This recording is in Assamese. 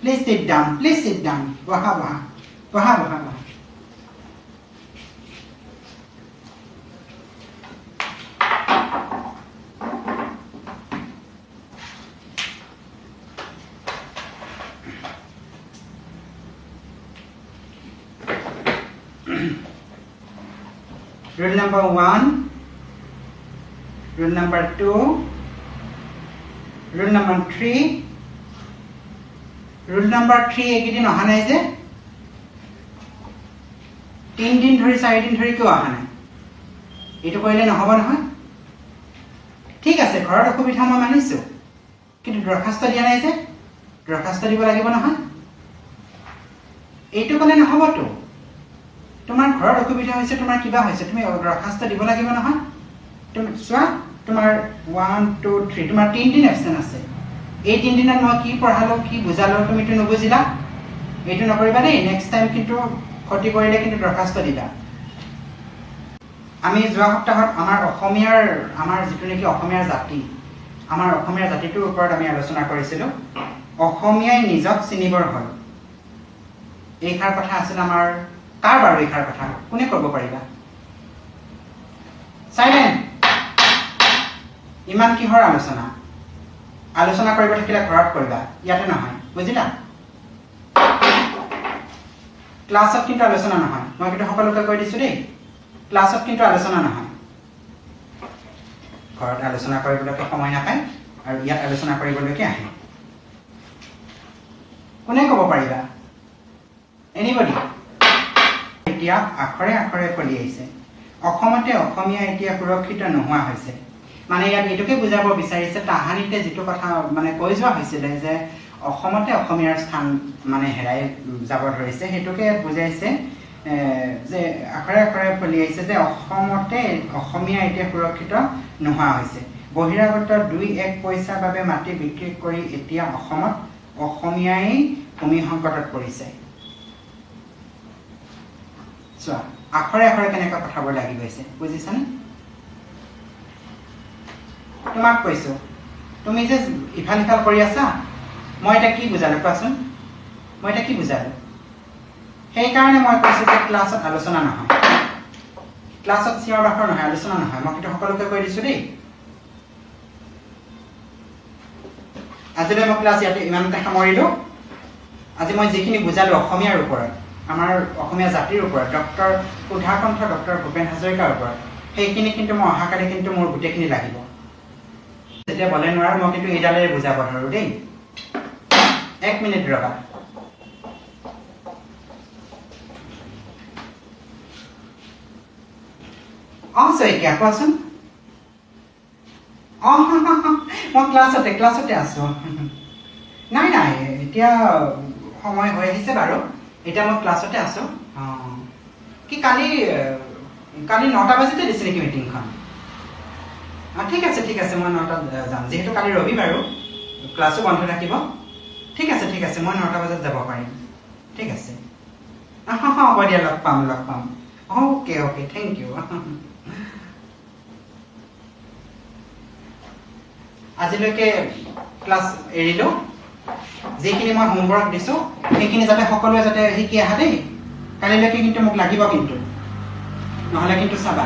Please sit down. Please sit down. Baha. Rule number 1, rule number 2, rule number 3. Rule number 3 একেদিন অহা নাই যে 3 দিন ধৰি 4 দিন ধৰি কিয় অহা নাই এইটো কৰিলে নহব নহয় ঠিক আছে ঘৰৰ অসুবিধা মই মানিছো কিন্তু দৰখাস্ত দিয়া নাই যে দৰখাস্ত দিব লাগিব নহয় এইটো কোনে নহবতো তোমাৰ ঘৰৰ অসুবিধা হৈছে তোমাৰ কিবা হৈছে তুমি দৰখাস্ত দিব লাগিব নহয় তুমি চোৱা তোমাৰ 1 2 3 তোমাৰ 3 দিন এবসেন্ট আছে এই 3 দিনত মই কি পঢ়ালো কি বুজালো তুমি তো নবুজিলা এইটো নকৰিবা দেই নেক্সট টাইম কিন্তু ক্ষতি কৰিলে কিন্তু দৰখাস্ত দিবা আমি যোৱা সপ্তাহত আমাৰ যিটো নেকি অসমীয়াৰ জাতি আমাৰ অসমীয়াৰ জাতিটোৰ ওপৰত আমি আলোচনা কৰিছিলো অসমীয়াই নিজক চিনিবৰ হ'ল এইখাৰ কথা আছিল আমাৰ কাৰ বাৰু এইখাৰ কথা কোনে ক'ব পাৰিবা সাইলেন্ট ইমান কিহৰ আলোচনা কৰিব থাকিলে ঘৰত কৰিবা ইয়াতে নহয় বুজিলা ক্লাছত কিন্তু আলোচনা নহয় মই কিন্তু সকলোকে কৈ দিছো দেই ক্লাছত কিন্তু আলোচনা নহয় ঘৰত আলোচনা কৰিবলৈ সময় নাপায় আৰু ইয়াত আলোচনা কৰিবলৈ আহে কোনে ক'ব পাৰিবা এনিবডি এতিয়া আখৰে ফলি আহিছে অসমতে অসমীয়া এতিয়া সুৰক্ষিত নোহোৱা হৈছে মানে ইয়াত এটোকে বুজাব বিচাৰিছে তাহানিতে যেটো কথা মানে কৈ যোৱা হৈছিল যে অসমতে অসমীয়াৰ স্থান মানে হেৰাই যাব ধৰিছে হেতুকে বুজাইছে যে আখৰে ফলি আহিছে যে অসমতে অসমীয়া এতিয়া সুৰক্ষিত নোহোৱা হৈছে বহিৰাগত 2-1 পইচাৰ বাবে মাটি বিক্ৰী কৰি এতিয়া অসমত অসমীয়াই ভূমি সংকটত পৰিছে চোৱা আখৰে কেনেকৈ কথাবোৰ লাগি গৈছে বুজিছানে তোমাক কৈছো তুমি যে ইফাল কৰি আছা মই এটা কি বুজালো কোৱাচোন মই এটা কি বুজালো সেই কাৰণে মই কৈছো যে ক্লাছত আলোচনা নহয় ক্লাছত চিঞৰ বাখৰ নহয় আলোচনা নহয় মই কিন্তু সকলোকে কৈ দিছো দেই আজিলৈ মই ক্লাছ ইয়াতে ইমানতে সামৰিলো আজি মই যিখিনি বুজালো অসমীয়াৰ ওপৰত আমাৰ অসমীয়া জাতিৰ ওপৰত ডক্টৰ সুধাকণ্ঠ ডক্টৰ ভূপেন হাজৰিকাৰ ওপৰত সেইখিনি কিন্তু মই অহাকালি কিন্তু মোৰ গোটেইখিনি লাগিব যেতিয়া বলে নোৱাৰো মই কিন্তু এইডালেৰে বুজাব ধৰো দেই 1 মিনিট ৰবা শইকীয়া কোৱাচোন মই ক্লাছতে আছো নাই এতিয়া সময় হৈ আহিছে বাৰু এতিয়া মই ক্লাছতে আছো কি কালি 9টা বাজিতে দিছিলে কি মিটিংখন ঠিক আছে মই 9টাত যাম যেহেতু কালি ৰবিবাৰ ক্লাছো বন্ধ থাকিব ঠিক আছে মই 9টা বজাত যাব পাৰিম ঠিক আছে হ'ব দিয়া লগ পাম ওকে থ্যাংক ইউ আজিলৈকে ক্লাছ এৰিলো যেখিনি মই হোমৱৰ্ক দিছো সেইখিনি যাতে সকলোৱে যাতে শিকি আহা দেই কালিলৈকে কিন্তু মোক লাগিব কিন্তু নহলে কিন্তু চাবা